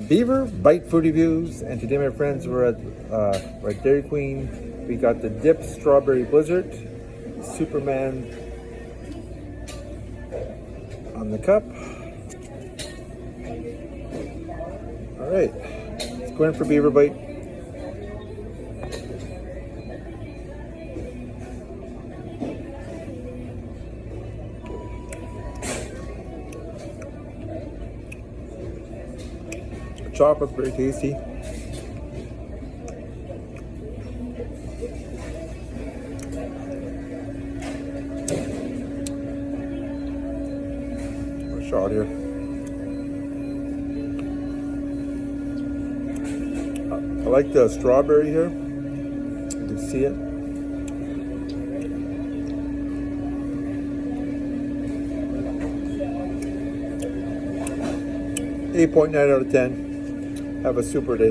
Beaver Bite Food Reviews, and today, my friends, we're at Dairy Queen. We got the Dipped Strawberry Blizzard, Superman on the cup. All right, let's go in for Beaver Bite. Chocolate's very tasty. A shot here. I like the strawberry here. You can see it. .8 out of 10. Have a super day.